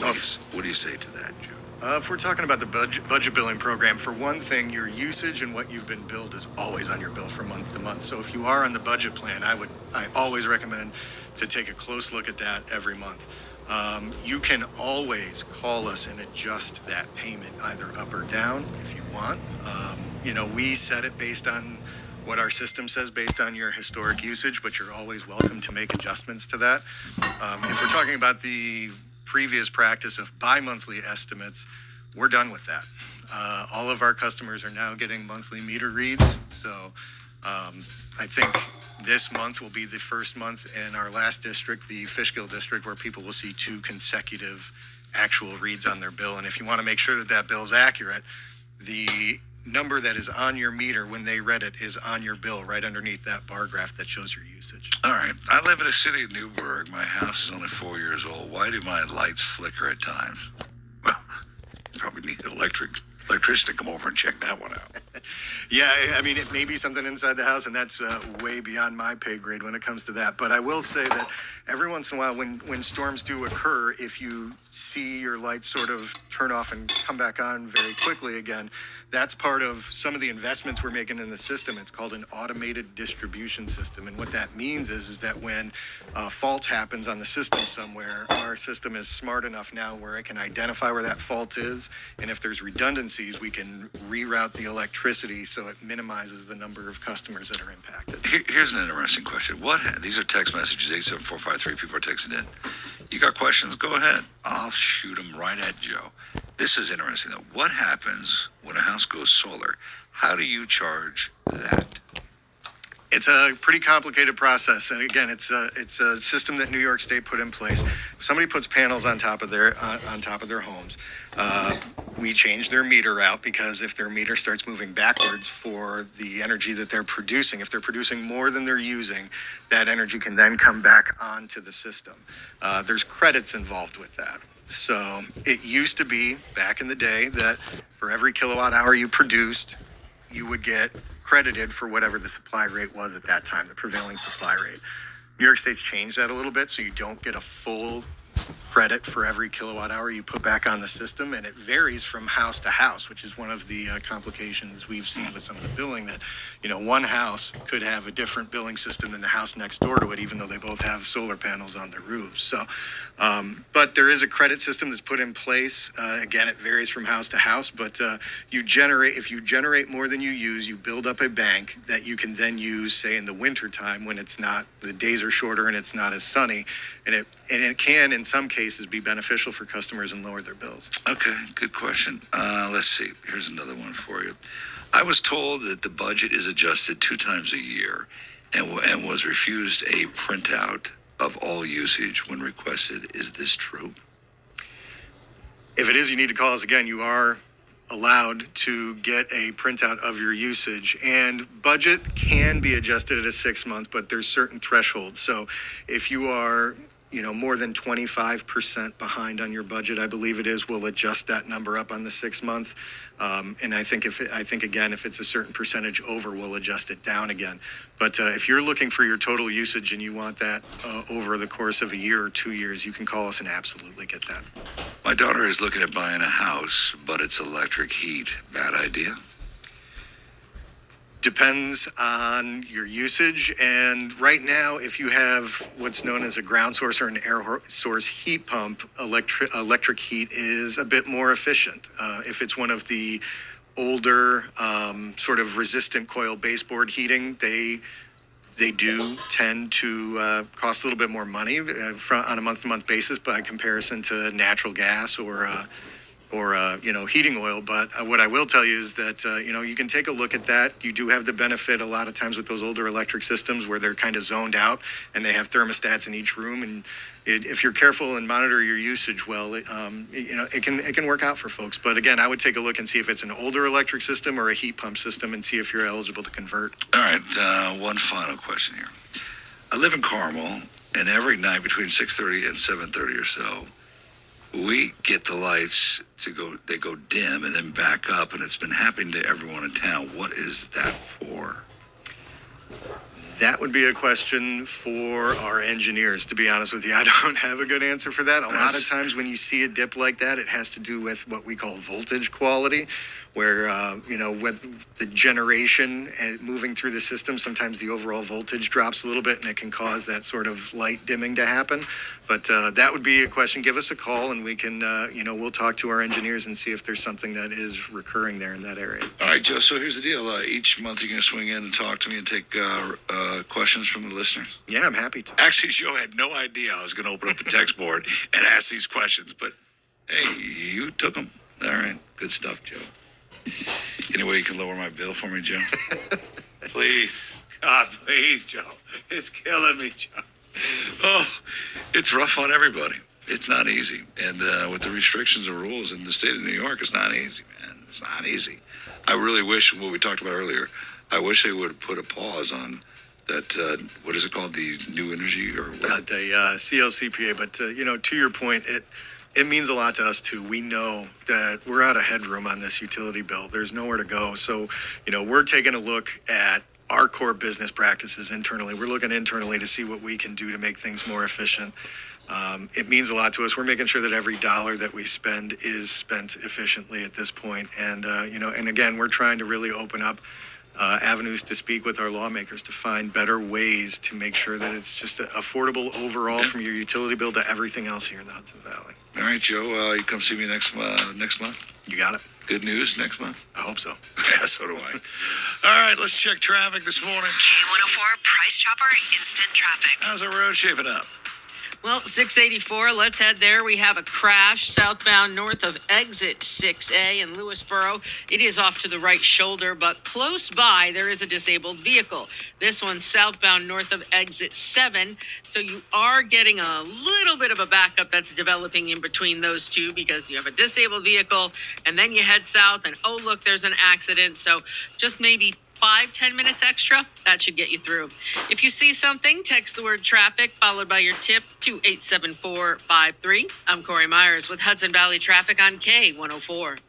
What do you say to that, Joe? If we're talking about the budget billing program, for one thing, your usage and what you've been billed is always on your bill from month to month. So if you are on the budget plan, I always recommend to take a close look at that every month. You can always call us and adjust that payment either up or down if you want. We set it based on what our system says based on your historic usage, but you're always welcome to make adjustments to that. If we're talking about the previous practice of bi-monthly estimates, we're done with that. All of our customers are now getting monthly meter reads. So I think this month will be the first month in our last district, the Fishkill district, where people will see 2 consecutive actual reads on their bill. And if you want to make sure that that bill is accurate, the number that is on your meter when they read it is on your bill right underneath that bar graph that shows your usage. All right. I live in a city of Newburgh. My house is only 4 years old. Why do my lights flicker at times? Well, you probably need an electrician to come over and check that one out. Yeah, I mean, it may be something inside the house, and that's way beyond my pay grade when it comes to that. But I will say that every once in a while, when storms do occur, if you see your lights sort of turn off and come back on very quickly again, that's part of some of the investments we're making in the system. It's called an automated distribution system. And what that means is that when a fault happens on the system somewhere, our system is smart enough now where it can identify where that fault is. And if there's redundancies, we can reroute the electricity so it minimizes the number of customers that are impacted. Here's an interesting question. These are text messages, 87453, people are texting in. You got questions? Go ahead. I'll shoot them right at Joe. This is interesting, though. What happens when a house goes solar? How do you charge that? It's a pretty complicated process, and again, it's a system that New York State put in place. If somebody puts panels on top of their homes, we change their meter out, because if their meter starts moving backwards for the energy that they're producing, if they're producing more than they're using, that energy can then come back onto the system. There's credits involved with that. So it used to be back in the day that for every kilowatt hour you produced, you would get credited for whatever the supply rate was at that time, the prevailing supply rate. New York State's changed that a little bit, so you don't get a full credit for every kilowatt hour you put back on the system, and it varies from house to house, which is one of the complications we've seen with some of the billing, that one house could have a different billing system than the house next door to it, even though they both have solar panels on their roofs. So but there is a credit system that's put in place. Again, it varies from house to house, but if you generate more than you use, you build up a bank that you can then use, say, in the winter time when the days are shorter and it's not as sunny, and it can in some cases be beneficial for customers and lower their bills. Okay, good question. Let's see. Here's another one for you. I was told that the budget is adjusted 2 times a year and was refused a printout of all usage when requested. Is this true? If it is, you need to call us again. You are allowed to get a printout of your usage, and budget can be adjusted at a 6-month, but there's certain thresholds. So if you are more than 25% behind on your budget, I believe it is, we'll adjust that number up on the 6-month. And I think again, if it's a certain percentage over, we'll adjust it down again. But if you're looking for your total usage and you want that over the course of a year or 2 years, you can call us and absolutely get that. My daughter is looking at buying a house, but it's electric heat. Bad idea? Depends on your usage, and right now, if you have what's known as a ground source or an air source heat pump, electric heat is a bit more efficient. If it's one of the older sort of resistant coil baseboard heating, they do tend to cost a little bit more money on a month-to-month basis by comparison to natural gas or heating oil. But what I will tell you is that, you can take a look at that. You do have the benefit a lot of times with those older electric systems where they're kind of zoned out and they have thermostats in each room. And if you're careful and monitor your usage well, it can work out for folks. But again, I would take a look and see if it's an older electric system or a heat pump system and see if you're eligible to convert. All right. One final question here. I live in Carmel, and every night between 6:30 and 7:30 or so, we get the lights they go dim and then back up, and it's been happening to everyone in town. What is that for? That would be a question for our engineers, to be honest with you. I don't have a good answer for that. A lot of times when you see a dip like that, it has to do with what we call voltage quality, where, with the generation moving through the system, sometimes the overall voltage drops a little bit and it can cause that sort of light dimming to happen. But that would be a question. Give us a call and we can, we'll talk to our engineers and see if there's something that is recurring there in that area. All right, Joe, so here's the deal. Each month you're going to swing in and talk to me and take questions from the listeners. Yeah, I'm happy to. Actually, Joe had no idea I was going to open up the text board and ask these questions, but hey, you took them. All right, good stuff, Joe. Any way you can lower my bill for me, Joe? Please. God, please, Joe. It's killing me, Joe. Oh, it's rough on everybody. It's not easy. And with the restrictions and rules in the state of New York, it's not easy, man. It's not easy. I really wish, what we talked about earlier, I wish they would put a pause on that, what is it called, the new energy or what? The CLCPA, but, to your point, it means a lot to us too. We know that we're out of headroom on this utility bill. There's nowhere to go. So, we're taking a look at our core business practices internally. We're looking internally to see what we can do to make things more efficient. It means a lot to us. We're making sure that every dollar that we spend is spent efficiently at this point. And, and again, we're trying to really open up avenues to speak with our lawmakers to find better ways to make sure that it's just affordable overall from your utility bill to everything else here in the Hudson Valley. All right, Joe, you come see me next month? You got it. Good news next month? I hope so. Yeah, so do I. All right, let's check traffic this morning. K104 Price Chopper Instant Traffic. How's the road shaping up? Well, 684, let's head there. We have a crash southbound north of exit 6A in Lewisboro. It is off to the right shoulder, but close by there is a disabled vehicle. This one's southbound north of exit 7. So you are getting a little bit of a backup that's developing in between those two because you have a disabled vehicle and then you head south and, oh, look, there's an accident. So just maybe 5-10 minutes extra, that should get you through. If you see something, text the word traffic followed by your tip to 87453. I'm Corey Myers with Hudson Valley Traffic on K104.